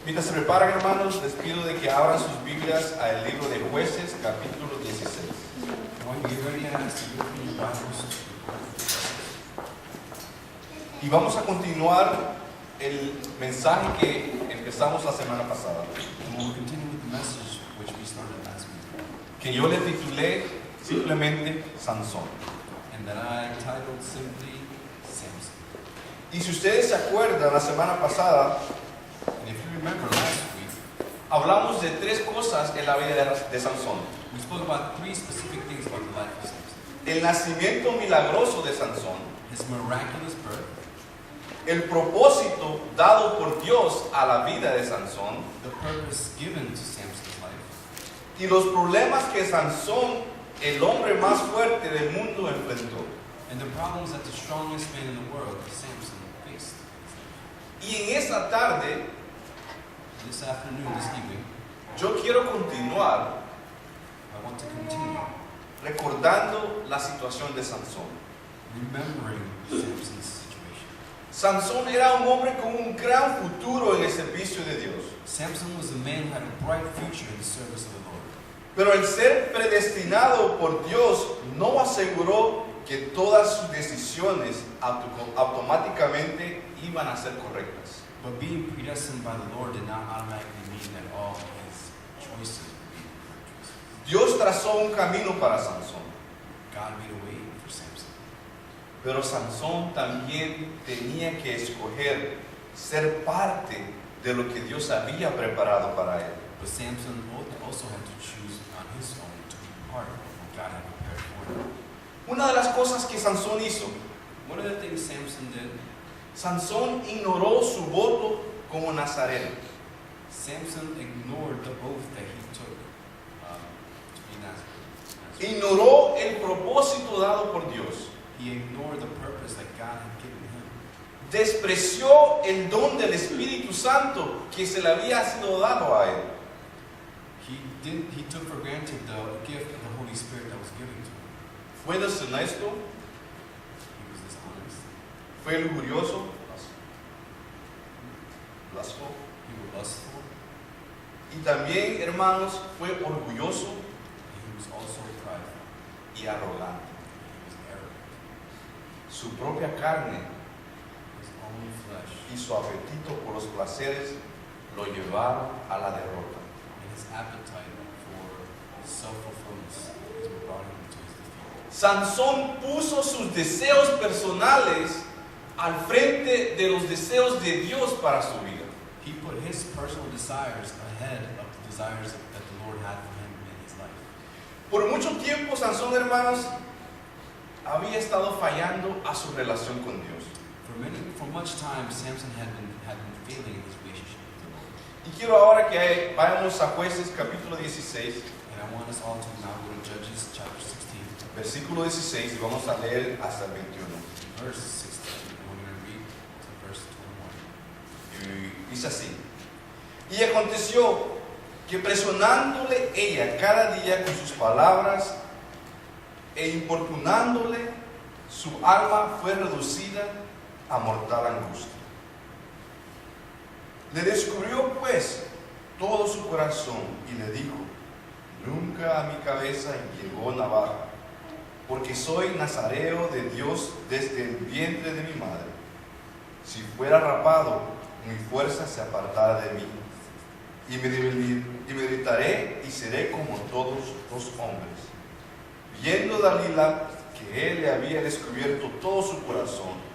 Mientras se preparan, hermanos, les pido de que abran sus Biblias al libro de Jueces, capítulo 16. Y vamos a continuar el mensaje que empezamos la semana pasada, que yo le titulé simplemente Sansón. Y si ustedes se acuerdan, la semana pasada hablamos de tres cosas en la vida de Sansón. El nacimiento milagroso de Sansón, el propósito dado por Dios a la vida de Sansón, y los problemas que Sansón, el hombre más fuerte del mundo, enfrentó. Y en esta tarde, yo quiero continuar recordando la situación de Sansón. Sansón era un hombre con un gran futuro en el servicio de Dios. Pero el ser predestinado por Dios no aseguró que todas sus decisiones automáticamente iban a ser correctas. But being predestined by the Lord did not automatically mean that all his choices would be choices. Dios trazó un camino para Sansón. God made a way for Samson. Pero Sansón también tenía que escoger ser parte de lo que Dios había preparado para él. But Samson also had to choose on his own to be part of what God had prepared for him. Una de las cosas que Sansón hizo, One of the things Samson did, Sansón ignoró su voto como nazareno. Samson ignored the oath that he took to be Nazarene. Ignoró el propósito dado por Dios. He ignored the purpose that God had given him. Despreció el don del Espíritu Santo que se le había sido dado a él. He took for granted the gift of the Holy Spirit that was given to him. Fue deshonesto, He was dishonest. fue lujurioso, blasfemo, He was lustful. y también, hermanos, fue orgulloso He was also prideful. y arrogante. He was arrogant. Su propia carne His own flesh y su apetito por los placeres lo llevaron a la derrota. and his appetite for self-fulfillment is what brought him to his defeat. Sansón puso sus deseos personales al frente de los deseos de Dios para su vida. He put his personal desires ahead of the desires that the Lord had for him in his life. Por mucho tiempo, Sansón, hermanos, había estado fallando a su relación con Dios. For much time, Samson had been failing in his relationship with the Lord. Y quiero ahora que vayamos a Jueces capítulo 16, And I want us all to now go to Judges chapter 16, versículo 16, y vamos a leer hasta el 21. verse 16. And we're going to read to verse 21. Y dice así: y aconteció que presionándole ella cada día con sus palabras e importunándole, su alma fue reducida a mortal angustia. Le descubrió pues todo su corazón y le dijo: nunca a mi cabeza llegó navaja, porque soy nazareo de Dios desde el vientre de mi madre. Si fuera rapado, mi fuerza se apartará de mí, y me debilitaré y seré como todos los hombres. Viendo Dalila que él le había descubierto todo su corazón,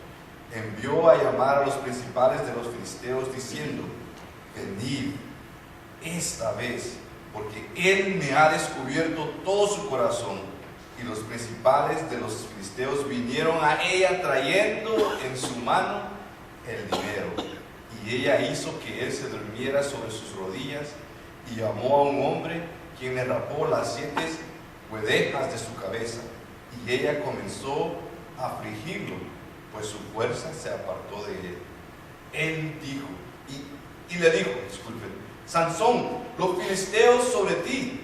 envió a llamar a los principales de los filisteos diciendo: venid esta vez, porque él me ha descubierto todo su corazón. Y los principales de los filisteos vinieron a ella trayendo en su mano el dinero. Y ella hizo que él se durmiera sobre sus rodillas y llamó a un hombre, quien le rapó las 7 guedejas de su cabeza. Y ella comenzó a afligirlo, pues su fuerza se apartó de él. Él dijo, y le dijo, disculpen: Sansón, los filisteos sobre ti.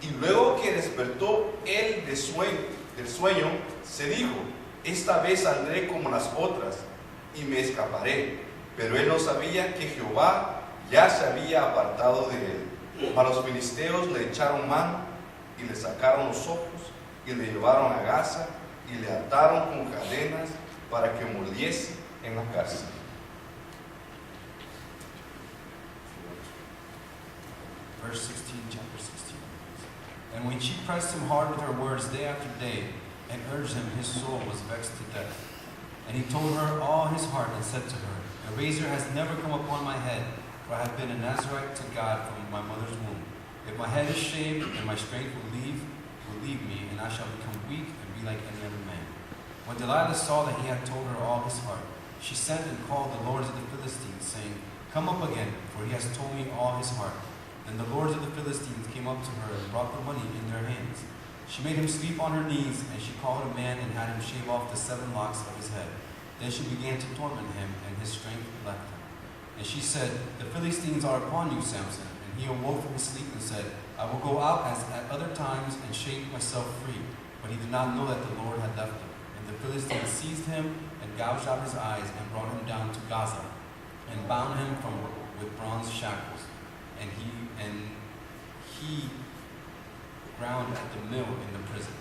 Y luego que despertó él del sueño, se dijo: esta vez saldré como las otras y me escaparé. Pero él no sabía que Jehová ya se había apartado de él. Mas los filisteos le echaron mano y le sacaron los ojos y le llevaron a Gaza y le ataron con cadenas para que muriese en la cárcel. Verse 16, chapter 16. And when she pressed him hard with her words day after day, and urged him, his soul was vexed to death. And he told her all his heart, and said to her, a razor has never come upon my head, for I have been a Nazarite to God from my mother's womb. If my head is shaved, and my strength will leave me, and I shall become weak and be like any other man. When Delilah saw that he had told her all his heart, she sent and called the lords of the Philistines, saying, come up again, for he has told me all his heart. Then the lords of the Philistines came up to her and brought the money in their hands. She made him sleep on her knees, and she called a man and had him shave off the 7 locks of his head. Then she began to torment him, and his strength left him. And she said, the Philistines are upon you, Samson. And he awoke from his sleep and said, I will go out as at other times and shake myself free. But he did not know that the Lord had left him. And the Philistines seized him and gouged out his eyes and brought him down to Gaza and bound him with bronze shackles. And he ground at the mill in the prison.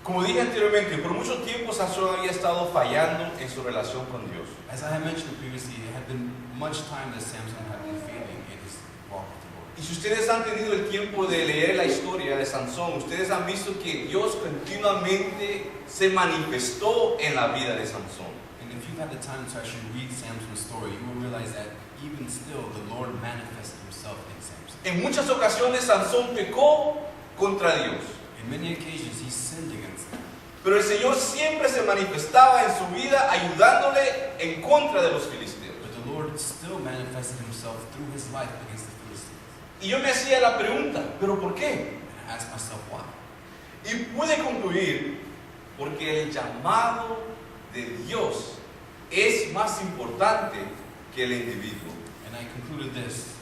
Como dije anteriormente, por mucho tiempo Sansón había estado fallando en su relación con Dios. As I had mentioned previously, it had been much time that Samson had been failing in his walk with the Lord. Y si ustedes han tenido el tiempo de leer la historia de Sansón, ustedes han visto que Dios continuamente se manifestó en la vida de Sansón. And if you've had the time to actually read Samson's story, you will realize that even still, the Lord manifested himself in Samson. En muchas ocasiones Sansón pecó contra Dios. In many occasions, he sinned against him. Pero el Señor siempre se manifestaba en su vida ayudándole en contra de los filisteos. But the Lord still manifested himself through his life against the Philistines. Y yo me hacía la pregunta, ¿pero por qué? And I asked myself why. Y pude concluir, porque el llamado de Dios es más importante que el individuo. And I concluded this: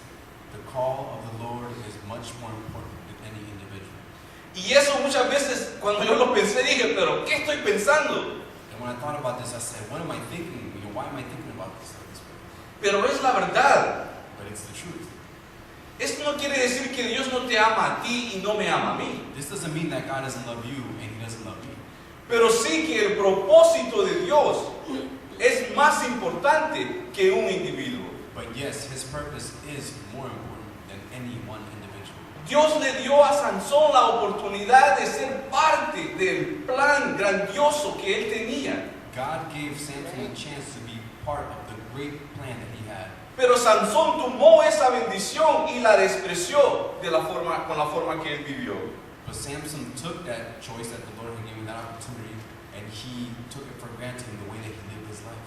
the call of the Lord is much more important than any individual. Y eso muchas veces, cuando yo lo pensé, dije, ¿pero qué estoy pensando? And when I thought about this, I said, what am I thinking? Why am I thinking about this like this way? Pero es la verdad. But it's the truth. Esto no quiere decir que Dios no te ama a ti y no me ama a mí. This doesn't mean that God doesn't love you and he doesn't love me. Pero sí que el propósito de Dios es más importante que un individuo. But yes, his purpose is more important than any one individual. Dios le dio a Sansón la oportunidad de ser parte del plan grandioso que él tenía. God gave Samson a chance to be part of the great plan that he had. Pero Sansón tomó esa bendición y la despreció con la forma que él vivió. But Samson took that choice that the Lord had given, that opportunity, and he took it for granted in the way that he lived his life.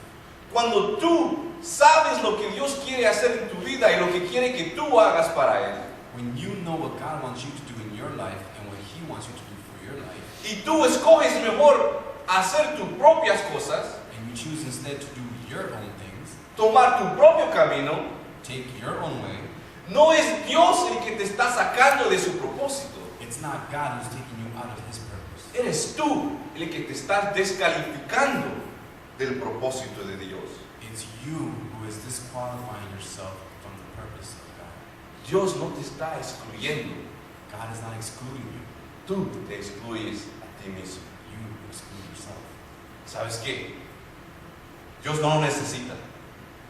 Cuando tú sabes lo que Dios quiere hacer en tu vida y lo que quiere que tú hagas para Él, When you know what God wants you to do in your life and what he wants you to do for your life, y tú escoges mejor hacer tus propias cosas, and you choose instead to do your own things, tomar tu propio camino, take your own way, no es Dios el que te está sacando de su propósito. it's not God who's taking you out of his purpose. Eres tú el que te estás descalificando del propósito de Dios. It's you who is disqualifying yourself from the purpose of God. Dios no te está excluyendo, God is not excluding you. tú te excluyes a ti mismo. You exclude yourself. ¿Sabes qué? Dios no lo necesita.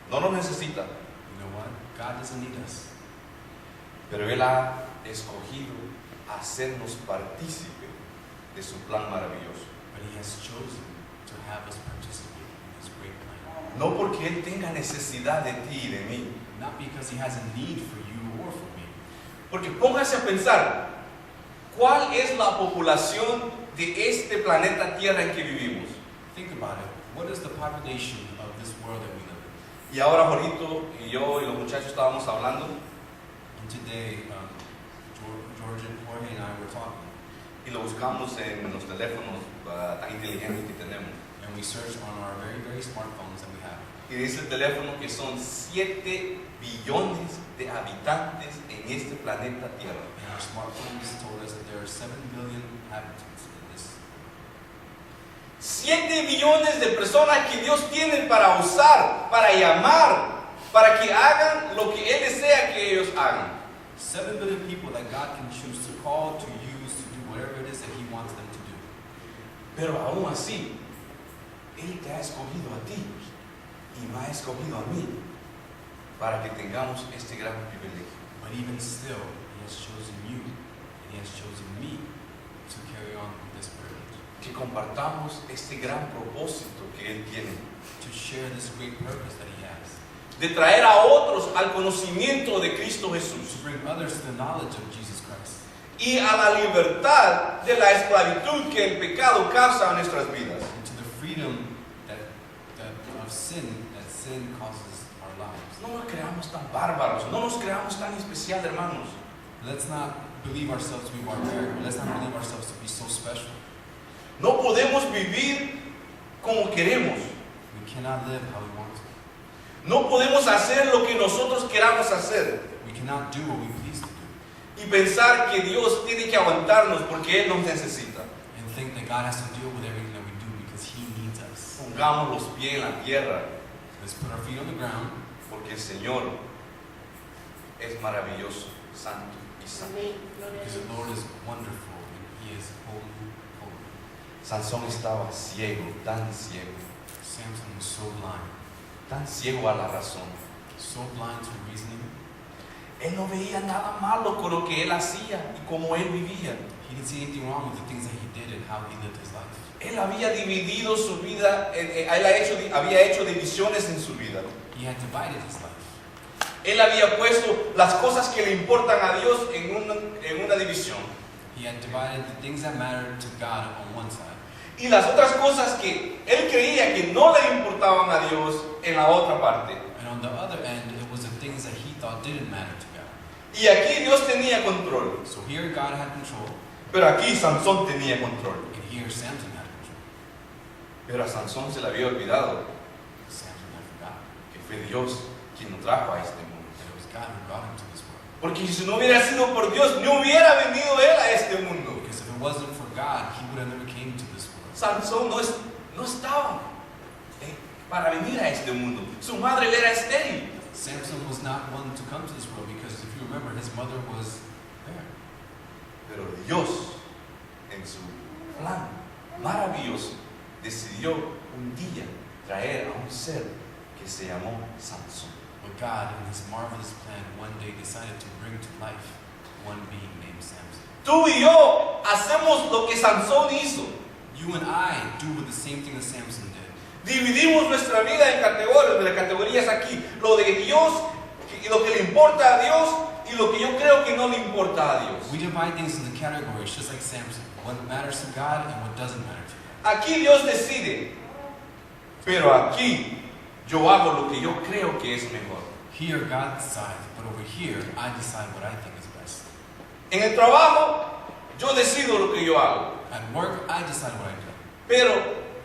No lo necesita. You know what? God doesn't need us. Pero Él ha escogido hacernos partícipe de su plan maravilloso. But he has chosen to have us participate in his great plan. No porque Él tenga necesidad de ti y de mí. Not because he has a need for you or for me. Porque póngase a pensar, ¿cuál es la población de este planeta Tierra en que vivimos? Think about it. What is the population of this world that we live in? Y ahora Jorito y yo y los muchachos estábamos hablando And today, George and Jorge and I were talking, y lo buscamos en los teléfonos tan inteligentes que tenemos. and we searched on our very, very smartphones that we have. Y dice el teléfono que son 7 billones de habitantes en este planeta Tierra. And our smartphones told us that there are 7 billion inhabitants in this. 7 billones de personas que Dios tiene para usar, para llamar, para que hagan lo que Él desea que ellos hagan. 7 billion people that God can choose to call, to use, to do whatever it is that He wants them to do. Pero aún así, Él te ha escogido a ti y me ha escogido a mí para que tengamos este gran privilegio. But even still, He has chosen you and He has chosen me to carry on this privilege. Que compartamos este gran propósito que Él tiene. To share this great purpose that He has. De traer a otros al conocimiento de Cristo To Jesús. bring others to the knowledge of Jesus Christ. Y a la libertad de la esclavitud que el pecado causa en nuestras vidas. And to the freedom of sin that sin causes our lives. No nos creamos tan bárbaros, no nos creamos tan especial, hermanos. Let's not believe ourselves to be barbaric. Let's not believe ourselves to be so special. No podemos vivir como queremos. We cannot live how we want to. No podemos hacer lo que nosotros queramos hacer. We cannot do what we please to do. Y pensar que Dios tiene que aguantarnos porque Él nos necesita. And think that God has to deal with everything that we do because He needs us. Pongamos los pies en la tierra Let's put our feet on the ground porque el Señor es maravilloso, santo y santo. because the Lord is wonderful and He is holy, holy. Sansón estaba ciego, tan ciego, Samson was so blind, tan ciego a la razón. so blind to reasoning. Él no veía nada malo con lo que él hacía y cómo él vivía. He didn't see anything wrong with the things that he did and how he lived his life. Él había dividido su vida, había hecho divisiones en su vida. He had divided his life. Él había puesto las cosas que le importan a Dios en una división. He had divided the things that mattered to God on one side, Y las otras cosas que él creía que no le importaban a Dios en la otra parte. and on the other end, it was the things that he thought didn't matter to God. Y aquí Dios tenía control. So here God had control, Pero aquí Sansón tenía control. and here Samson had control. Pero a Sansón se le había olvidado Samson had forgotten que fue Dios quien lo trajo a este mundo. that it was God who brought him to this world. Porque si no hubiera sido por Dios, no hubiera venido él a este mundo. Because if it wasn't for God, he would have never came to this world. Sansón no estaba para venir a este mundo. Su madre era estéril. Samson was not one to come to this world because if you remember, his mother was there. Pero Dios, en su plan maravilloso, decidió un día traer a un ser que se llamó Sansón. But God, in his marvelous plan, one day decided to bring to life one being named Samson. Tú y yo hacemos lo que Sansón hizo. You and I do the same thing that Samson did. Dividimos nuestra vida en categorías, las categorías aquí. Lo de Dios, lo que le importa a Dios y lo que yo creo que no le importa a Dios. We divide things into categories just like Samson. What matters to God and what doesn't matter to God. Aquí Dios decide, pero aquí yo hago lo que yo creo que es mejor. Here God decides, but over here I decide what I think is best. En el trabajo, yo decido lo que yo hago. At work, I decide what I do. Pero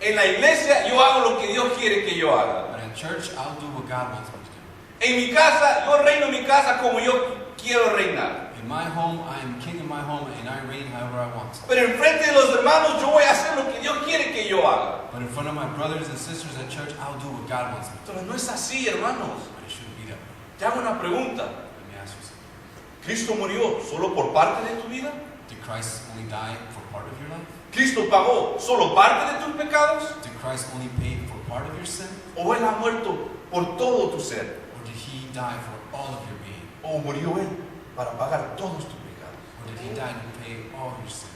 en la iglesia, yo hago lo que Dios quiere que yo haga. But at church, I'll do what God wants me to do. En mi casa, yo reino mi casa como yo quiero reinar. In my home, I am king in my home and I reign however I want. Pero en frente de los hermanos, yo voy a hacer lo que Dios quiere que yo haga. But in front of my brothers and sisters at church, I'll do what God wants me to do. Pero no es así, hermanos. But it shouldn't be that way. Te hago una pregunta. Let me ask you something. ¿Cristo murió solo por parte de tu vida? Did Christ only die for part of your life? ¿Cristo pagó solo parte de tus pecados? Did Christ only pay for part of your sin? ¿O Él ha muerto por todo tu ser? Or did he die for all of your being? ¿O murió Él para pagar todos tus pecados? Or did he die to pay all of your sin?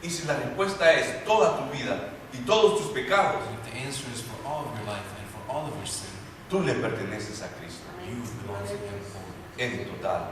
Y si la respuesta es toda tu vida y todos tus pecados, And if the answer is for all of your life and for all of your sin, tú le perteneces a Cristo you belong to him wholly, en total.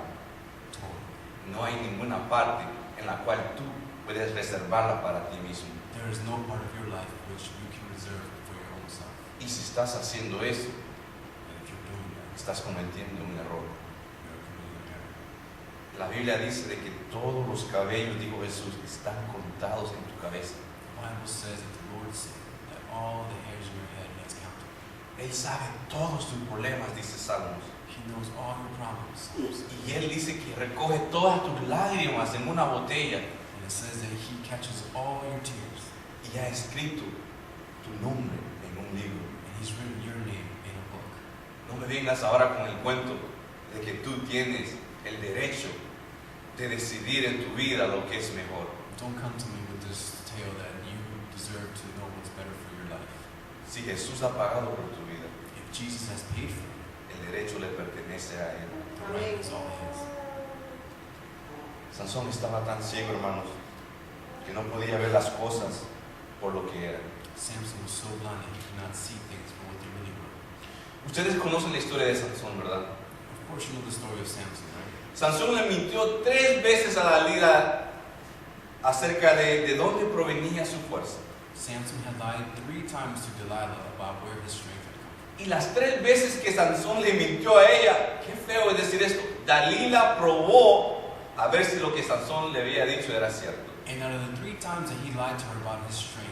totally. No hay ninguna parte en la cual tú puedes reservarla para ti mismo. There is no part of your life which you can reserve for your own self. Y si estás haciendo eso, And if you're doing that, estás cometiendo un error. you're committing an error. La Biblia dice de que todos los cabellos, dijo Jesús, están contados en tu cabeza. The Bible says that the Lord said that all the hairs of your head he has counted. Él sabe todos tus problemas, dice Salmos. He knows all your problems. Y Él dice que recoge todas tus lágrimas en una botella And it says that he catches all your tears. y ha escrito tu nombre en un libro. And he's written your name in a book. No No me vengas ahora con el cuento de que tú tienes el derecho de decidir en tu vida lo que es mejor. Don't come to me with this tale that you deserve to know what's better for your life. Si Jesús ha pagado por tu vida, If Jesus has paid for it, el derecho le pertenece a Él. the right is all his. Sansón estaba tan ciego, hermanos, que no podía ver las cosas por lo que eran. Samson was so blind that he could not see things for what they really were. Ustedes conocen la historia de Sansón, ¿verdad? Of course you know the story of Samson, right? Sansón le mintió 3 veces a Dalila acerca de dónde provenía su fuerza. Samson had lied 3 times to Delilah about where his strength had come from. Y las 3 veces que Sansón le mintió a ella, qué feo es decir esto, Dalila probó a ver si lo que Sansón le había dicho era cierto. And out of the 3 times that he lied to her about his strength,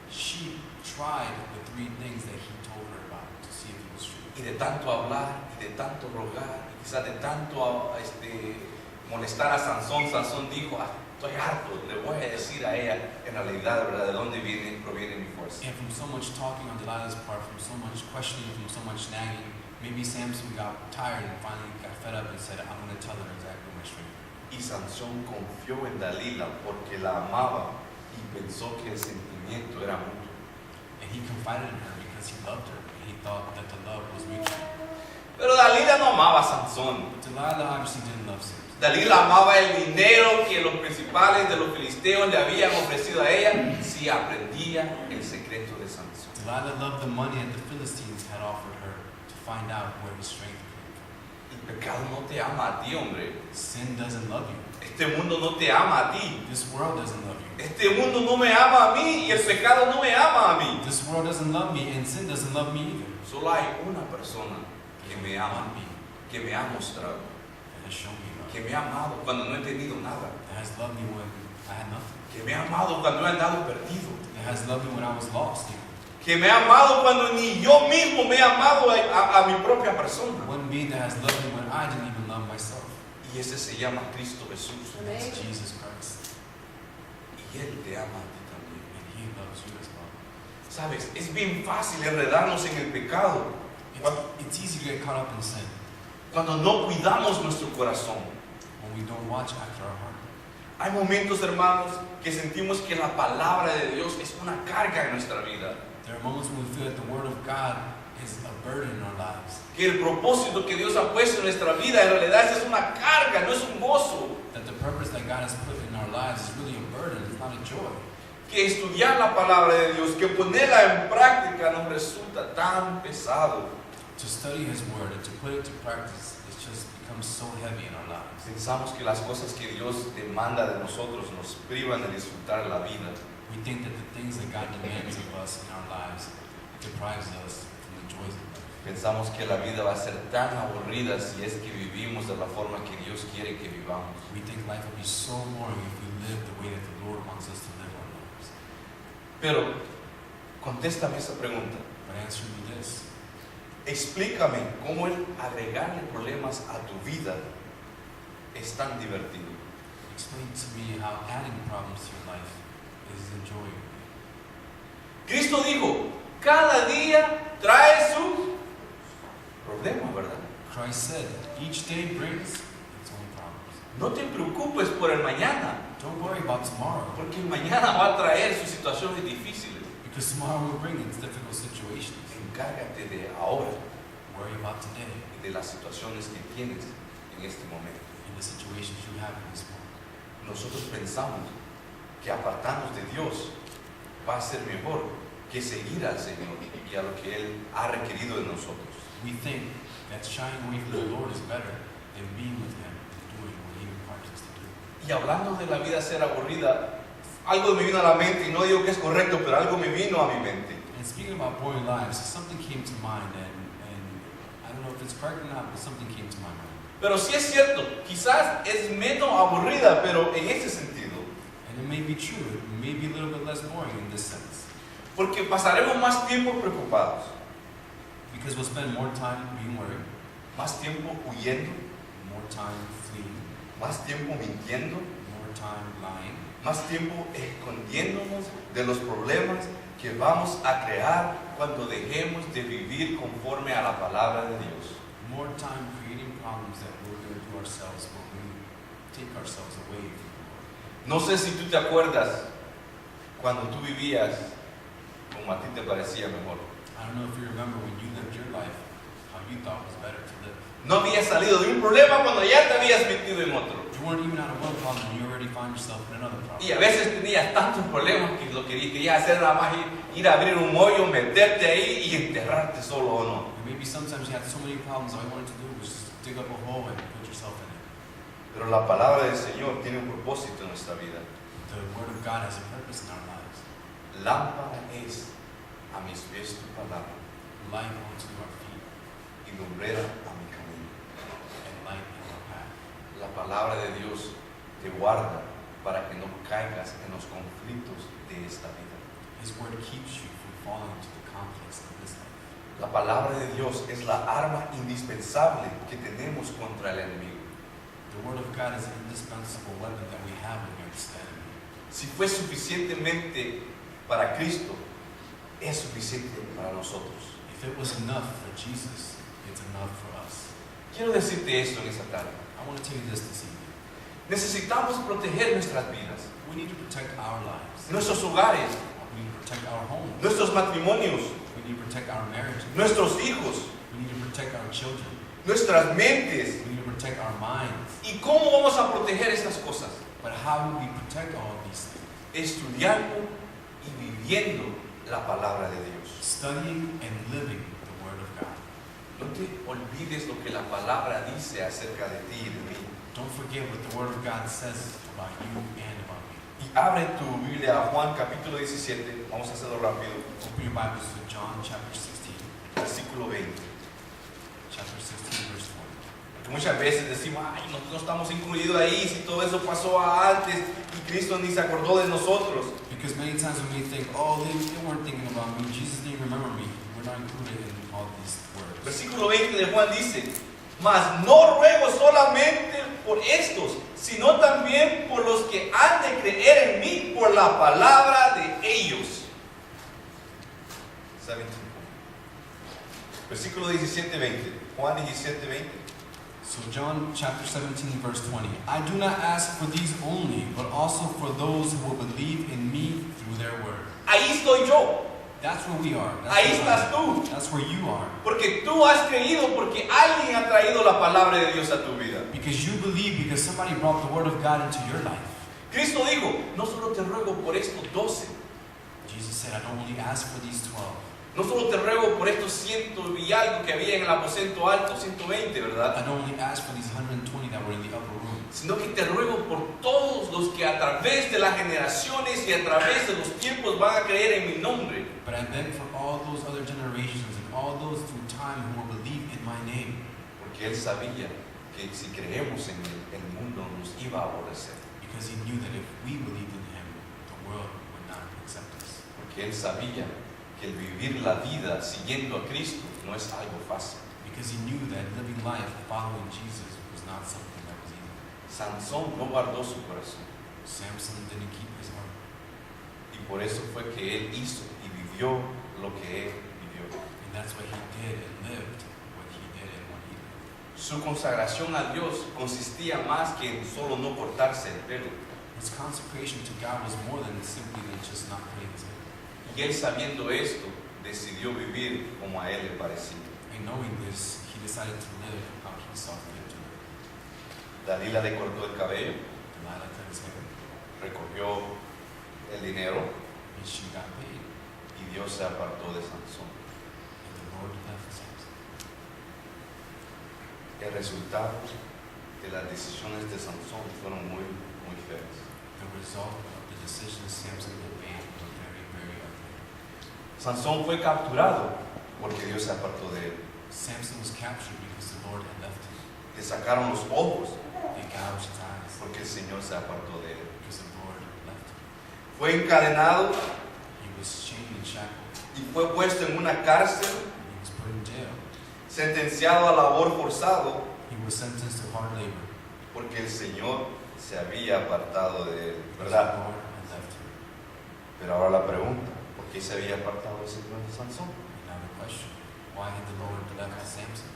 she tried the 3 things that he told her about to see if it was true. Y de tanto hablar, y de tanto rogar, y quizás de tanto molestar a Sansón, Sansón dijo, estoy harto, le voy a decir a ella en realidad, ¿verdad?, de dónde proviene mi fuerza. And from so much talking on Delilah's part, from so much questioning, from so much nagging, maybe Samson got tired and finally got fed up and said, I'm going to tell her exactly my strength. Y Sansón confió en Dalila porque la amaba y pensó que el sentimiento era mutuo. And he confided in her because he loved her. And he thought that the love was mutual. Pero Dalila no amaba a Sansón. But Delilah obviously didn't love Samson. Dalila amaba el dinero que los principales de los filisteos le habían ofrecido a ella si aprendía el secreto de Sansón. Delilah loved the money that the Philistines had offered her to find out where his strength came from. El pecado no te ama a ti, hombre. Sin doesn't love you. Este mundo no te ama a ti. This world doesn't love you. Este mundo no me ama a mí y el pecado no me ama a mí. This world doesn't love me and sin doesn't love me either. Solo hay una persona que me ama, me, que me ha mostrado, that has shown me love. que me ha amado cuando no he tenido nada, That has loved me when I had nothing. que me ha amado cuando he andado perdido, That has loved me when I was lost. que me ha amado cuando ni yo mismo me he amado a mi propia persona. One being that has loved me when I didn't even love myself. Y ese se llama Cristo Jesús. And that's Jesus Christ. Y Él te ama a ti también. And He loves you as well. Sabes, es bien fácil enredarnos en el pecado It's easy to get caught up in sin cuando no cuidamos nuestro corazón. when we don't watch after our heart. Hay momentos, hermanos, que sentimos que la palabra de Dios es una carga en nuestra vida. There are moments when we feel that the Word of God is a burden in our lives. Que el propósito que Dios ha puesto en nuestra vida en realidad es una carga, no es un gozo. That the purpose that God has put in our lives is really a burden, it's not a joy. Que estudiar la palabra de Dios, que ponerla en práctica nos resulta tan pesado. To study His Word and to put it to practice, it just becomes so heavy in our lives. Pensamos que las cosas que Dios demanda de nosotros nos privan de disfrutar la vida. We think that the things that God demands of us in our lives deprives us from the joys of life. Pensamos que la vida va a ser tan aburrida si es que vivimos de la forma que Dios quiere que vivamos. We think life will be so boring if we live the way that the Lord wants us to live our lives. Pero contéstame esa pregunta. But answer me this. Explícame cómo el agregarle problemas a tu vida es tan divertido. Explain to me how adding problems to your life is enjoyable. Cristo dijo, cada día trae su problema, ¿verdad? Christ said, each day brings its own problems. No te preocupes por el mañana, Don't worry about tomorrow, porque el mañana va a traer sus situaciones difíciles. because tomorrow will bring its difficult situations. Encárgate de ahora Worry about today y de las situaciones que tienes en este momento. and the situations you have in this moment. Nosotros pensamos que apartarnos de Dios va a ser mejor que seguir al Señor y a lo que Él ha requerido de nosotros. We think that shying away from the Lord is better than being with Him and doing what He requires us to do. Y hablando de la vida ser aburrida, algo me vino a la mente, y no digo que es correcto, pero algo me vino a mi mente. And speaking about boring lives, something came to mind, and I don't know if it's correct or not, but something came to my mind. Pero sí es cierto, quizás es menos aburrida, pero en ese sentido. And it may be true, it may be a little bit less boring in this sense. Porque pasaremos más tiempo preocupados, Because we'll spend more time being worried, más tiempo huyendo, more time fleeing, más tiempo mintiendo, more time lying, más tiempo escondiéndonos de los problemas que vamos a crear cuando dejemos de vivir conforme a la palabra de Dios. more time creating problems that we're going to do ourselves when we take ourselves away from the Lord. No sé si tú te acuerdas cuando tú vivías como a ti te parecía mejor. I don't know if you remember when you lived your life, how you thought was better to live. No habías salido de un problema cuando ya te habías metido en otro. You weren't even out of one problem and you already found yourself in another problem. Y a veces tenías tantos problemas que lo que querías hacer nada más ir a abrir un hoyo, meterte ahí y enterrarte solo o no. And maybe sometimes you had so many problems, all you wanted to do was just dig up a hole and put yourself in it. Pero la palabra del Señor tiene un propósito en nuestra vida. The Word of God has a purpose in our lives. Lámpara es a mis pies tu palabra Light onto our feet y lumbrera a mi camino. and light in our path. La palabra de Dios te guarda para que no caigas en los conflictos de esta vida. His Word keeps you from falling into the conflicts of this life. La palabra de Dios es la arma indispensable que tenemos contra el enemigo. The Word of God is an indispensable weapon that we have against the enemy. Si fue suficientemente para Cristo, es suficiente para nosotros. If it was enough for Jesus, it's enough for us. Quiero decirte esto en esta tarde. I want to tell you this evening. Necesitamos proteger nuestras vidas, We need to protect our lives. nuestros hogares, We need to protect our homes. nuestros matrimonios, We need to protect our marriages. nuestros hijos, We need to protect our children. nuestras mentes. We need to protect our minds. ¿Y cómo vamos a proteger estas cosas? But how will we protect all of these things? Estudiando y viviendo la palabra de Dios. Studying and living the Word of God. No te olvides lo que la palabra dice acerca de ti y de mí. Don't forget what the Word of God says about you and about me. Y abre tu Biblia a Juan capítulo 17, vamos a hacerlo rápido, Open your Bibles to John chapter 16. versículo 20. Chapter 16, verse 20. Porque muchas veces decimos, ay, nosotros no estamos incluidos ahí, si todo eso pasó antes y Cristo ni se acordó de nosotros. Because many times when we think, oh, they weren't thinking about me, Jesus didn't remember me, we're not included in all these words. Versículo 20 de Juan dice, mas no ruego solamente por estos, sino también por los que han de creer en mí por la palabra de ellos. 17. Versículo 17-20. Juan 17-20. So John chapter 17, verse 20. I do not ask for these only, but also for those who will believe in me through their word. Ahí estoy yo. That's where we are. That's Ahí where estás I am. tú. That's where you are. Porque tú has creído, porque alguien ha traído la palabra de Dios a tu vida. Because you believe, because somebody brought the word of God into your life. Cristo dijo, no solo te ruego por estos 12, Jesus said, I don't only ask for these 12. no solo te ruego por estos 100 y algo que había en el aposento alto, 120, ¿verdad? I don't only ask for these 120 that were in the upper room. Sino que te ruego por todos los que a través de las generaciones y a través de los tiempos van a creer en mi nombre. But I beg for all those other generations and all those through time who will believe in my name. Porque Él sabía que si creemos en Él, el mundo nos iba a aborrecer. Because he knew that if we believed in him, the world would not accept us. Porque Él sabía que el vivir la vida siguiendo a Cristo no es algo fácil. Because he knew that living life following Jesus was not something that was easy. Sansón no guardó su corazón. Samson didn't keep his heart. Y por eso fue que él hizo y vivió lo que él vivió. And that's what he did and lived what he did and what he lived. Su consagración a Dios consistía más que en solo no cortarse el pelo. His consecration to God was more than simply than just not cutting his hair. Y él sabiendo esto, decidió vivir como a él le parecía. And knowing this, he decided to live how he saw fit to live. Dalila le cortó el cabello, Delilah cut his hair, recogió el dinero and she got paid. y Dios se apartó de Sansón. And the Lord left Samson. El resultado de las decisiones de Sansón fueron muy feas. The result of the decisions Samson had made were very, very ugly. Sansón fue capturado porque Dios se apartó de él. Samson was captured because the Lord had left him. Le sacaron los ojos They gouged his eyes porque el Señor se apartó de él. because the Lord left him. Fue encadenado He was chained and shackled. y fue puesto en una cárcel, He was put in jail. sentenciado a labor forzado He was sentenced to hard labor porque el Señor se había apartado de él, Praise ¿verdad? the Lord, and left him. Pero ahora la pregunta, ¿por qué se había apartado el Señor de Sansón? And now the question, why had the Lord left Samson?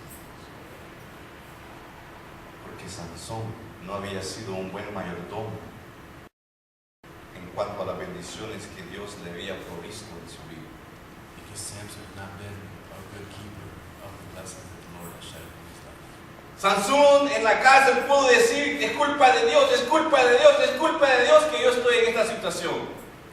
Porque Sansón no había sido un buen mayordomo en cuanto a las bendiciones que Dios le había provisto en su vida. Because Samson had not been a good keeper of the blessings that the Lord had shed upon his life. Sansón en la cárcel pudo decir, es culpa de Dios, es culpa de Dios, es culpa de Dios que yo estoy en esta situación.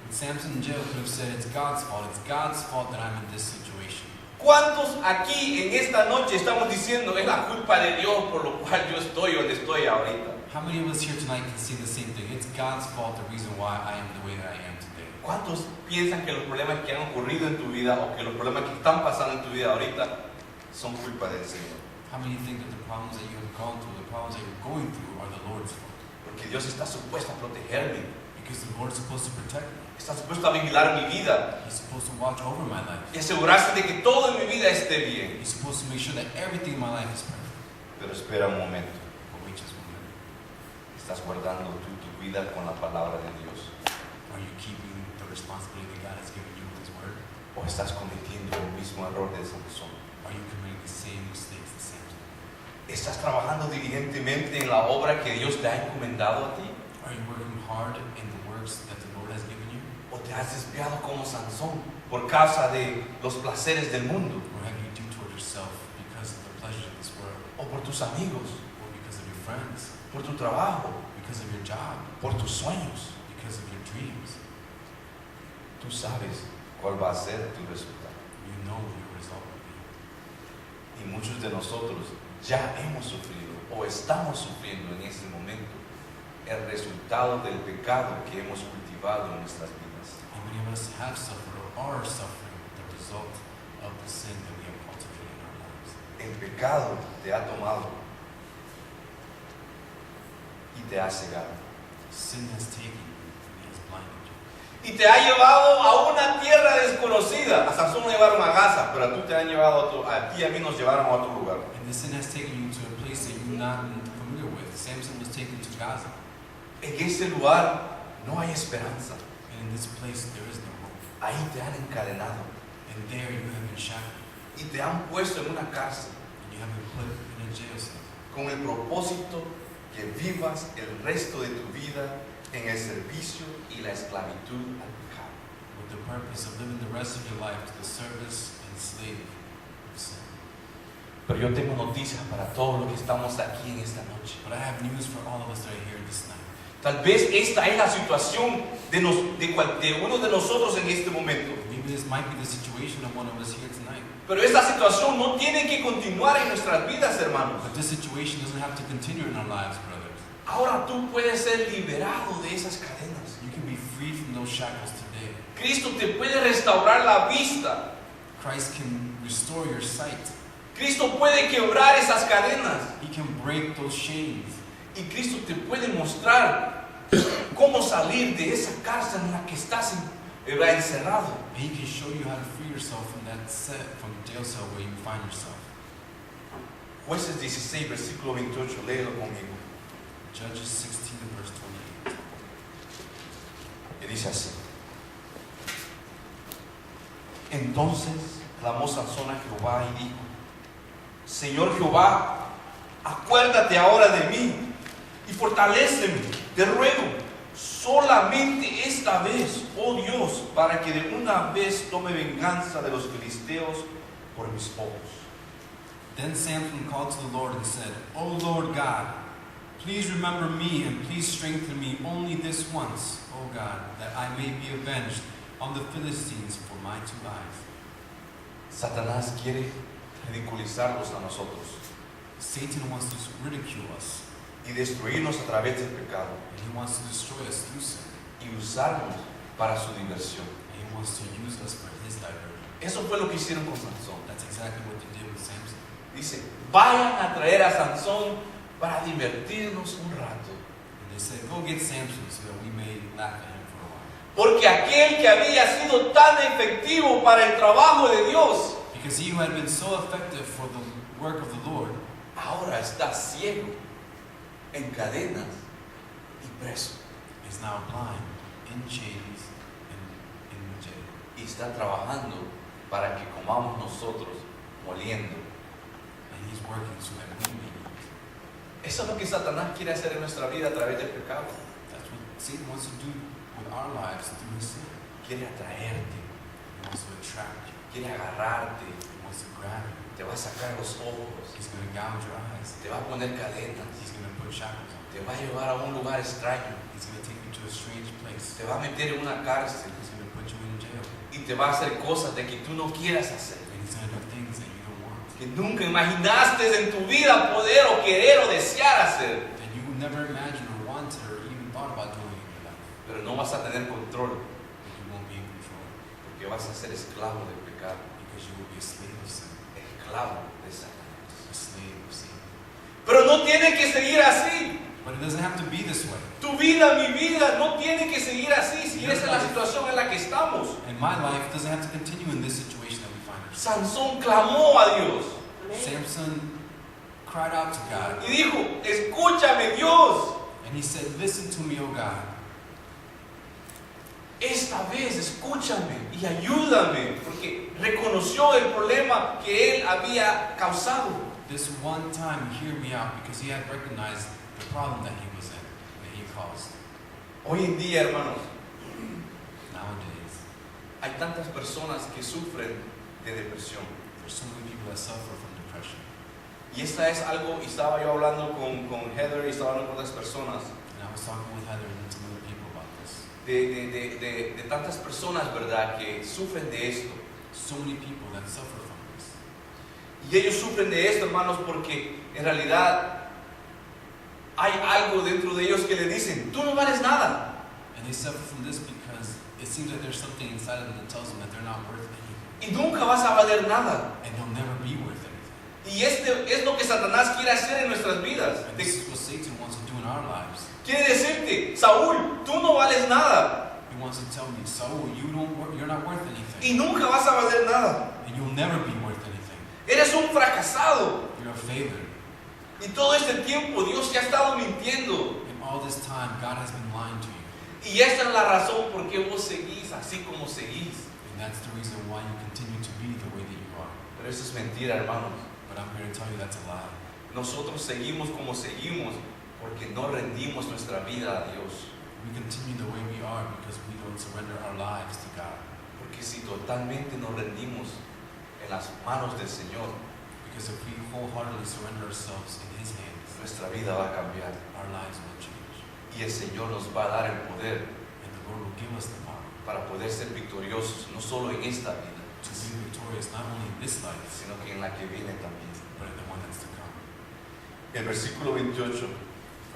And Samson in jail could have said, it's God's fault that I'm in this situation. ¿Cuántos aquí en esta noche estamos diciendo, es la culpa de Dios por lo cual yo estoy donde estoy ahorita? How many of us here tonight can see the same thing? It's God's fault, the reason why I am the way that I am today. ¿Cuántos piensan que los problemas que han ocurrido en tu vida o que los problemas que están pasando en tu vida ahorita son culpa del Señor? How many think that the problems that you have gone through, the problems that you're going through are the Lord's fault? Porque Dios está supuesto a protegerme, Because the Lord is supposed to protect me. está supuesto a vigilar mi vida He's supposed to watch over my life. y asegurarse de que todo en mi vida esté bien. He's supposed to make sure that everything in my life is perfect. Pero espera un momento, But wait just one minute. ¿estás guardando tú tu vida con la palabra de Dios? Are you keeping the responsibility that God has given you with His Word? ¿O estás cometiendo el mismo error de Sansón? Are you committing the same mistakes as Samson? ¿Estás trabajando diligentemente en la obra que Dios te ha encomendado a ti? Are you working hard in the works that the Lord has given you? ¿O te has desviado como Sansón por causa de los placeres del mundo? Or have you detoured yourself because of the pleasures of this world? ¿O por tus amigos? Or because of your friends? ¿Por tu trabajo? Because of your job? ¿Por tus sueños? Because of your dreams? Tú sabes cuál va a ser tu resultado. You know what your result will be. Y muchos de nosotros ya hemos sufrido o estamos sufriendo en este momento el resultado del pecado que hemos cultivado en nuestras vidas. And many of us have suffered or are suffering the result of the sin that we have cultivated in our lives. El pecado te ha tomado y te ha cegado. Sin has taken you and has blinded you. Y te ha llevado a una tierra desconocida. A Sansón lo llevaron a Gaza, pero a ti te han llevado a ti y a mí nos llevaron a otro lugar. And this sin has taken you to a place that you're not familiar with. Samson was taken to Gaza. En ese lugar no hay esperanza. And in this place there is no hope. Ahí te han encadenado And there you have been shackled. y te han puesto en una cárcel And you have been put in a jail cell. con el propósito que vivas el resto de tu vida en el servicio y la esclavitud al pecado. With the purpose of living the rest of your life to the service and slave of sin. Pero yo tengo noticias para todos los que estamos aquí en esta noche. But I have news for all of us that are here this night. Tal vez esta es la situación de uno de nosotros en este momento. Maybe this might be the situation of one of us here tonight. Pero esta situación no tiene que continuar en nuestras vidas, hermanos. But this situation doesn't have to continue in our lives, brothers. Ahora tú puedes ser liberado de esas cadenas. You can be freed from those shackles today. Cristo te puede restaurar la vista. Christ can restore your sight. Cristo puede quebrar esas cadenas. He can break those chains. Y Cristo te puede mostrar cómo salir de esa cárcel en la que estás encerrado. And He can show you how to free yourself from that from the jail cell where you find yourself. Jueces 16, versículo 28, léelo conmigo. Judges 16 and verse 28. Y dice así. Entonces clamó Sansón a Jehová y dijo: Señor Jehová, acuérdate ahora de mí y fortaléceme, te ruego, solamente esta vez, oh Dios, para que de una vez tome venganza de los filisteos por mis ojos. Then Samson called to the Lord and said, O Lord God, please remember me and please strengthen me only this once, O God, that I may be avenged on the Philistines for my two eyes. Satanás quiere ridiculizarlos a nosotros Satan wants to ridicule us, y destruirnos a través del pecado and he wants to destroy us through sin, y usarnos para su diversión. and he wants to use us for his diversion. Eso fue lo que hicieron con Sansón. That's exactly what they did with Samson. Dice, vayan a traer a Sansón para divertirnos un rato. And they said, go get Samson so that we may laugh at him for a while. Porque aquel que había sido tan efectivo para el trabajo de Dios, Because he who had been so effective for the work of the Lord ahora está ciego, en cadenas y preso. is now blind, in chains, in jail. Y está trabajando para que comamos nosotros moliendo. And he's working so that we may eat. Eso es lo que Satanás quiere hacer en nuestra vida a través del pecado. That's what Satan wants to do with our lives through his sin. Quiere atraerte, He wants to attract you. quiere agarrarte, He wants to grab you. te va a sacar los ojos, He's going to gouge your eyes. te va a poner cadenas, He's going to put shackles on te va a llevar a un lugar extraño, you. He's going to take you to a strange place. te va a meter en una cárcel He's going to put you in jail. y te va a hacer cosas de que tú no quieras hacer, And he's going to do things that you don't want. que nunca imaginaste en tu vida poder o querer o desear hacer, That you would never imagined or wanted or even thought about doing in your life. pero no vas a tener control But you won't be in control. porque vas a ser esclavo del pecado, Because you will be a slave of sin. esclavo de Satanás. A slave of sin. Pero no tiene que seguir así. But it doesn't have to be this way. Tu vida, mi vida, no tiene que seguir así si esa es la situación en la que estamos. And my life doesn't have to continue in this situation that we find ourselves. Sansón clamó a Dios Samson cried out to God. y dijo, escúchame Dios, And he said, listen to me, O God. esta vez escúchame y ayúdame, porque reconoció el problema que él había causado. This one time, hear me out, because he had recognized the problem that he was in, that he caused. Hoy en día, hermanos, Nowadays, hay tantas personas que sufren de depresión. there's so many people that suffer from depression. Y esta es algo, y estaba yo hablando con Heather y estaba hablando con otras personas, And I was talking with Heather and some other people about this. de tantas personas, ¿verdad?, que sufren de esto. So many people that suffer from this. Y ellos sufren de esto, hermanos, porque en realidad hay algo dentro de ellos que le dicen, tú no vales nada. And they suffer from this because it seems like there's something inside of them that tells them that they're not worth anything. Y nunca vas a valer nada. And they'll never be worth anything. Y este es lo que Satanás quiere hacer en nuestras vidas. And this is what Satan wants to do in our lives. Quiere decirte, Saúl, tú no vales nada. He wants to tell me, Saul, you're not worth anything. Y nunca vas a valer nada. And you'll never be worth anything. Eres un fracasado. You're a failure. Y todo este tiempo Dios te ha estado mintiendo. And all this time, God has been lying to you. Y esta es la razón por qué vos seguís así como seguís. And that's the reason why you continue to be the way that you are. Pero eso es mentira, hermanos. But I'm here to tell you that's a lie. Nosotros seguimos como seguimos porque no rendimos nuestra vida a Dios. We continue the way we are because we don't surrender our lives to God. Porque si totalmente nos rendimos en las manos del Señor, Because if we wholeheartedly surrender ourselves in His hands, nuestra vida va a cambiar. our lives will change. Y el Señor nos va a dar el poder And the Lord will give us the power para poder ser victoriosos, no solo en esta vida, to be victorious not only in this life, sino que en la que viene también. but in the one that's to come. El versículo 28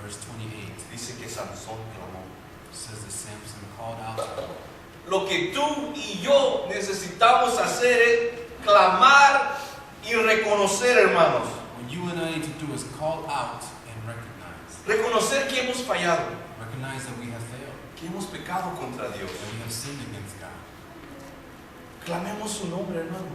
Verse 28 dice que Sansón clamó. says that Samson called out to God. Lo que tú y yo necesitamos hacer es clamar y reconocer, hermanos. What you and I need to do is call out and recognize. Reconocer que hemos fallado, Recognize that we have failed, que hemos pecado contra Dios. that we have sinned against God. Clamemos su nombre, hermano.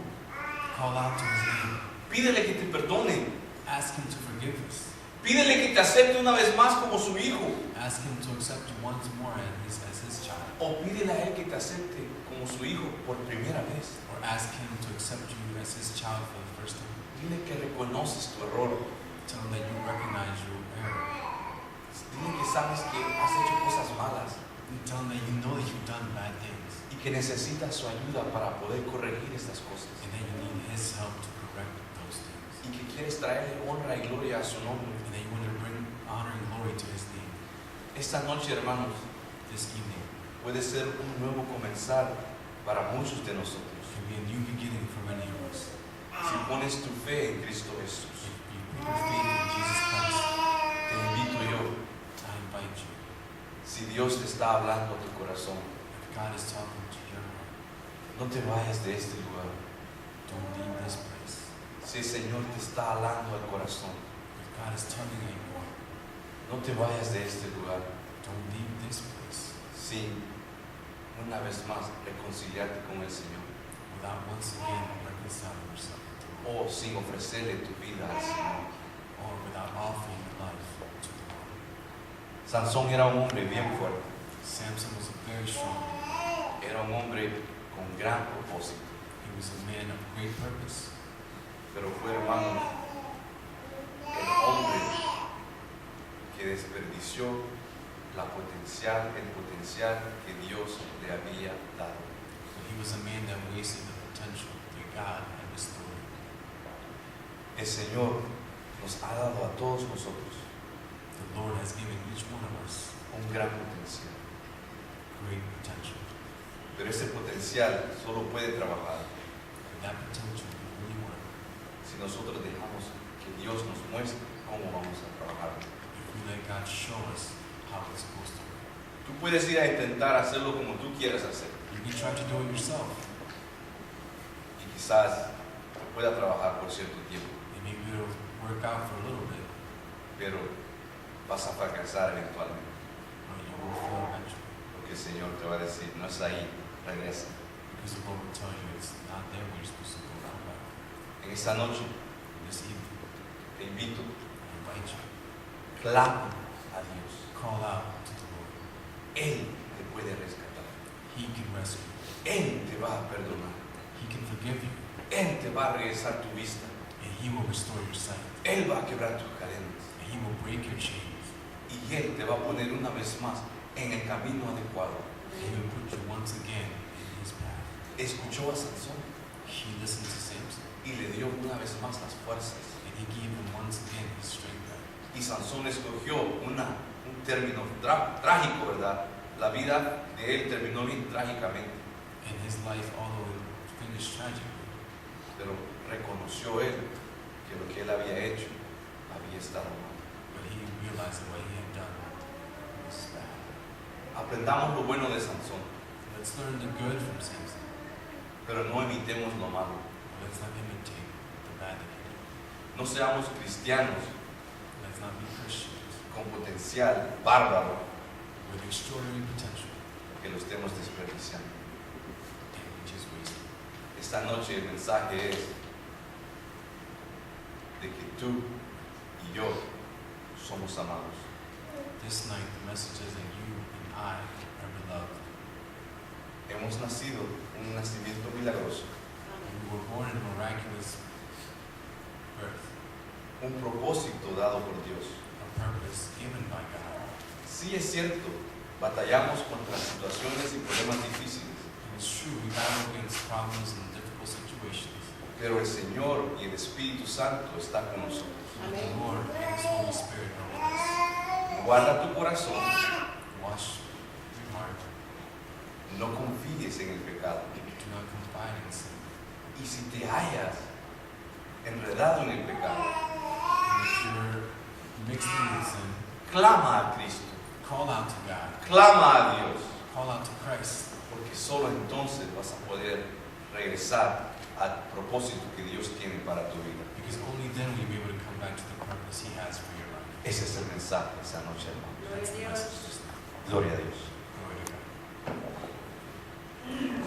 Call out to His name. Pídele que te perdone. Ask Him to forgive us. Pídele que te acepte una vez más como su hijo. Ask Him to accept you once more as His child. O pídele a él que te acepte como su hijo por primera vez. Or ask Him to accept you as His child for the first time. Dile que reconoces tu error. Tell Him that you recognize your error. Dile que sabes que has hecho cosas malas And tell Him that you know that you've done bad things. y que necesitas su ayuda para poder corregir estas cosas. And that you need His help to correct those things. Y que quieres traerle honra y gloria a su nombre. And that you want to bring honor and glory to His name. Esta noche, hermanos, This evening puede ser un nuevo comenzar para muchos de nosotros. can be a new beginning for many of us. Si pones tu fe en Cristo Jesús, If you put your faith in Jesus Christ, te invito yo, I invite you. si Dios te está hablando a tu corazón, If God is talking to your heart, no te vayas de este lugar. don't leave this place. Si el Señor te está hablando al corazón, If God is tugging at your heart, no te vayas de este lugar don't leave this place sin una vez más reconciliarte con el Señor without once again reconciling yourself to the Lord, o sin ofrecerle tu vida al Señor. or without offering your life to the Lord. Sansón era un hombre bien fuerte, Samson was very strong. era un hombre con gran propósito, He was a man of great purpose. pero fue, hermano, el hombre que desperdició el potencial que Dios le había dado. But he was a man that wasted the potential that God had restored. El Señor nos ha dado a todos nosotros The Lord has given each one of us un gran potencial, great potential. pero ese potencial solo puede trabajar And that potential will really work si nosotros dejamos que Dios nos muestre cómo vamos a trabajar. if we let God show us how it's supposed to work. Tú puedes ir a intentar hacerlo como tú quieras hacer You can try to do it yourself, y quizás pueda trabajar por cierto tiempo, and maybe it'll work out for a little bit, pero vas a fracasar eventualmente, but you will fail eventually. porque el Señor te va a decir, no es ahí, regresa. Because the Lord will tell you it's not there where you're supposed to go now, but En esta noche this evening, te invito, I invite you, clama a Dios. call out to the Lord. Él te puede rescatar, He can rescue you. Él te va a perdonar, He can forgive you, Él te va a regresar tu vista, and He will restore your sight, Él va a quebrar tus cadenas and He will break your chains, y Él te va a poner una vez más en el camino adecuado. and He will put you once again in His path. Escuchó a Sansón He listened to Samson, y le dio una vez más las fuerzas. and He gave him once again his strength back. Y Sansón escogió un término trágico, ¿verdad? La vida de él terminó bien trágicamente, And his life, although it finished tragically, pero reconoció él que lo que él había hecho había estado mal. but he realized that what he had done was bad. Aprendamos lo bueno de Sansón, Let's learn the good from Samson, pero no imitemos lo malo. but let's not imitate the bad that he did. No seamos cristianos Let's not be Christians con potencial bárbaro with extraordinary potential que lo estemos desperdiciando. and we just waste it. Esta noche el mensaje es de que tú y yo somos amados. This night, the message is that you and I are beloved. Hemos nacido un nacimiento milagroso, We were born in a miraculous birth, un propósito dado por Dios. a purpose given by God. Sí es cierto, batallamos contra situaciones y problemas difíciles, And it's true, we battle against problems and difficult situations. pero el Señor y el Espíritu Santo están con nosotros. But the Lord and His Holy Spirit are with us. Guarda tu corazón, Wash your heart. no confíes en el pecado. Do not confide in sin. Y si te hallas enredado en el pecado, And if you're mixed in with sin, clama a Cristo, call out to God. clama a Dios, Call out to Christ. porque solo entonces vas a poder regresar al propósito que Dios tiene para tu vida. Because only then will you be able to come back to the purpose He has for your life. Ese es el mensaje esa noche, hermano. That's the message. Gloria a Dios.